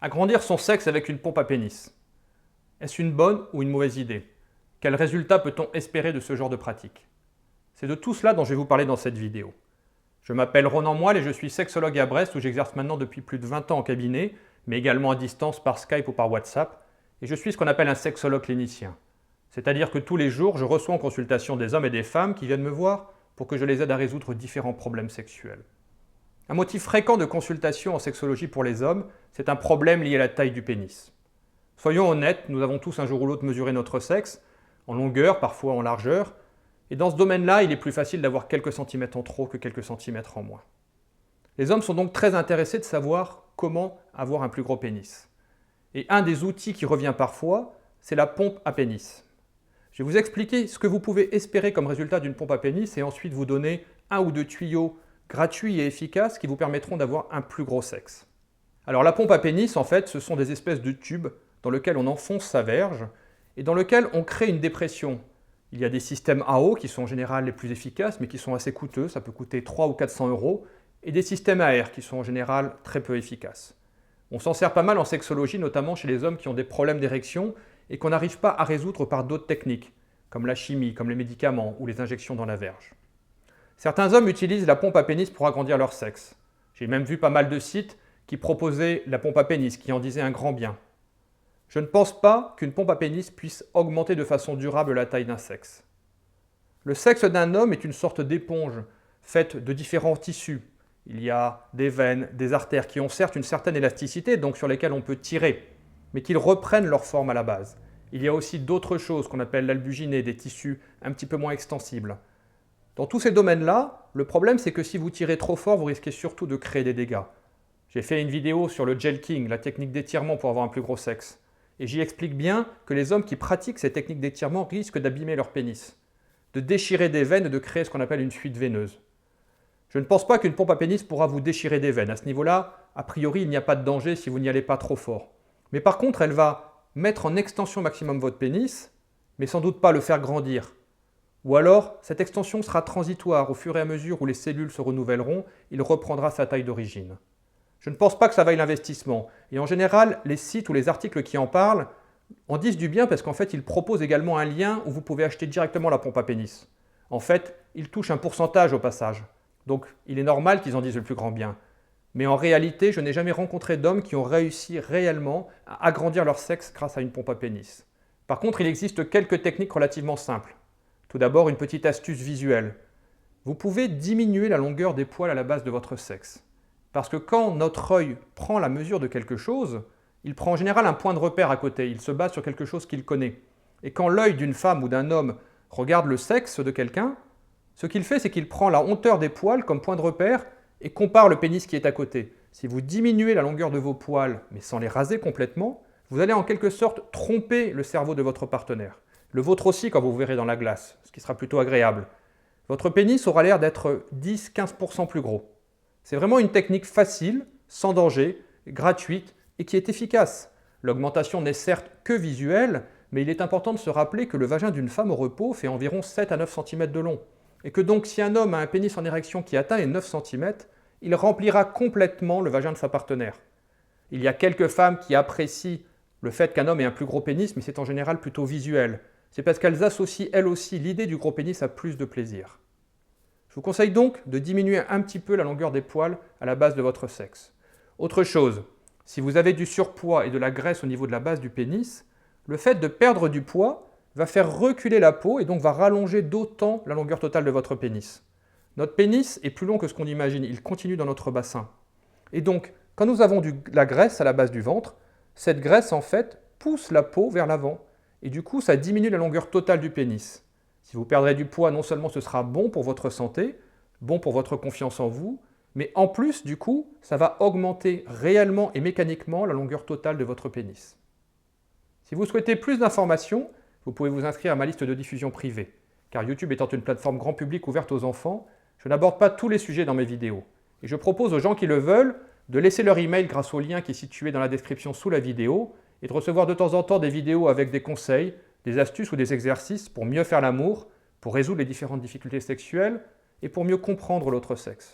Agrandir son sexe avec une pompe à pénis. Est-ce une bonne ou une mauvaise idée? Quels résultats peut-on espérer de ce genre de pratique? C'est de tout cela dont je vais vous parler dans cette vidéo. Je m'appelle Ronan Moelle et je suis sexologue à Brest où j'exerce maintenant depuis plus de 20 ans en cabinet, mais également à distance par Skype ou par WhatsApp, et je suis ce qu'on appelle un sexologue clinicien. C'est-à-dire que tous les jours, je reçois en consultation des hommes et des femmes qui viennent me voir pour que je les aide à résoudre différents problèmes sexuels. Un motif fréquent de consultation en sexologie pour les hommes, c'est un problème lié à la taille du pénis. Soyons honnêtes, nous avons tous un jour ou l'autre mesuré notre sexe, en longueur, parfois en largeur, et dans ce domaine-là, il est plus facile d'avoir quelques centimètres en trop que quelques centimètres en moins. Les hommes sont donc très intéressés de savoir comment avoir un plus gros pénis. Et un des outils qui revient parfois, c'est la pompe à pénis. Je vais vous expliquer ce que vous pouvez espérer comme résultat d'une pompe à pénis et ensuite vous donner un ou deux tuyaux gratuits et efficaces qui vous permettront d'avoir un plus gros sexe. Alors la pompe à pénis, en fait, ce sont des espèces de tubes dans lesquels on enfonce sa verge et dans lesquels on crée une dépression. Il y a des systèmes à eau qui sont en général les plus efficaces mais qui sont assez coûteux, ça peut coûter 300 ou 400 €, et des systèmes à air qui sont en général très peu efficaces. On s'en sert pas mal en sexologie, notamment chez les hommes qui ont des problèmes d'érection et qu'on n'arrive pas à résoudre par d'autres techniques, comme la chimie, comme les médicaments ou les injections dans la verge. Certains hommes utilisent la pompe à pénis pour agrandir leur sexe. J'ai même vu pas mal de sites qui proposaient la pompe à pénis, qui en disaient un grand bien. Je ne pense pas qu'une pompe à pénis puisse augmenter de façon durable la taille d'un sexe. Le sexe d'un homme est une sorte d'éponge faite de différents tissus. Il y a des veines, des artères qui ont certes une certaine élasticité, donc sur lesquelles on peut tirer, mais qu'ils reprennent leur forme à la base. Il y a aussi d'autres choses qu'on appelle l'albuginée, des tissus un petit peu moins extensibles. Dans tous ces domaines-là, le problème c'est que si vous tirez trop fort, vous risquez surtout de créer des dégâts. J'ai fait une vidéo sur le jelqing, la technique d'étirement pour avoir un plus gros sexe. Et j'y explique bien que les hommes qui pratiquent ces techniques d'étirement risquent d'abîmer leur pénis, de déchirer des veines et de créer ce qu'on appelle une fuite veineuse. Je ne pense pas qu'une pompe à pénis pourra vous déchirer des veines. À ce niveau-là, a priori, il n'y a pas de danger si vous n'y allez pas trop fort. Mais par contre, elle va mettre en extension maximum votre pénis, mais sans doute pas le faire grandir. Ou alors, cette extension sera transitoire. Au fur et à mesure où les cellules se renouvelleront, il reprendra sa taille d'origine. Je ne pense pas que ça vaille l'investissement. Et en général, les sites ou les articles qui en parlent en disent du bien parce qu'en fait, ils proposent également un lien où vous pouvez acheter directement la pompe à pénis. En fait, ils touchent un pourcentage au passage. Donc, il est normal qu'ils en disent le plus grand bien. Mais en réalité, je n'ai jamais rencontré d'hommes qui ont réussi réellement à agrandir leur sexe grâce à une pompe à pénis. Par contre, il existe quelques techniques relativement simples. Tout d'abord, une petite astuce visuelle. Vous pouvez diminuer la longueur des poils à la base de votre sexe. Parce que quand notre œil prend la mesure de quelque chose, il prend en général un point de repère à côté, il se base sur quelque chose qu'il connaît. Et quand l'œil d'une femme ou d'un homme regarde le sexe de quelqu'un, ce qu'il fait, c'est qu'il prend la hauteur des poils comme point de repère et compare le pénis qui est à côté. Si vous diminuez la longueur de vos poils, mais sans les raser complètement, vous allez en quelque sorte tromper le cerveau de votre partenaire. Le vôtre aussi quand vous vous verrez dans la glace, ce qui sera plutôt agréable. Votre pénis aura l'air d'être 10-15% plus gros. C'est vraiment une technique facile, sans danger, gratuite et qui est efficace. L'augmentation n'est certes que visuelle, mais il est important de se rappeler que le vagin d'une femme au repos fait environ 7 à 9 cm de long. Et que donc si un homme a un pénis en érection qui atteint les 9 cm, il remplira complètement le vagin de sa partenaire. Il y a quelques femmes qui apprécient le fait qu'un homme ait un plus gros pénis, mais c'est en général plutôt visuel. C'est parce qu'elles associent elles aussi l'idée du gros pénis à plus de plaisir. Je vous conseille donc de diminuer un petit peu la longueur des poils à la base de votre sexe. Autre chose, si vous avez du surpoids et de la graisse au niveau de la base du pénis, le fait de perdre du poids va faire reculer la peau et donc va rallonger d'autant la longueur totale de votre pénis. Notre pénis est plus long que ce qu'on imagine, il continue dans notre bassin. Et donc, quand nous avons de la graisse à la base du ventre, cette graisse en fait pousse la peau vers l'avant et du coup ça diminue la longueur totale du pénis. Si vous perdrez du poids, non seulement ce sera bon pour votre santé, bon pour votre confiance en vous, mais en plus, du coup, ça va augmenter réellement et mécaniquement la longueur totale de votre pénis. Si vous souhaitez plus d'informations, vous pouvez vous inscrire à ma liste de diffusion privée. Car YouTube étant une plateforme grand public ouverte aux enfants, je n'aborde pas tous les sujets dans mes vidéos. Et je propose aux gens qui le veulent de laisser leur email grâce au lien qui est situé dans la description sous la vidéo et de recevoir de temps en temps des vidéos avec des conseils, des astuces ou des exercices pour mieux faire l'amour, pour résoudre les différentes difficultés sexuelles et pour mieux comprendre l'autre sexe.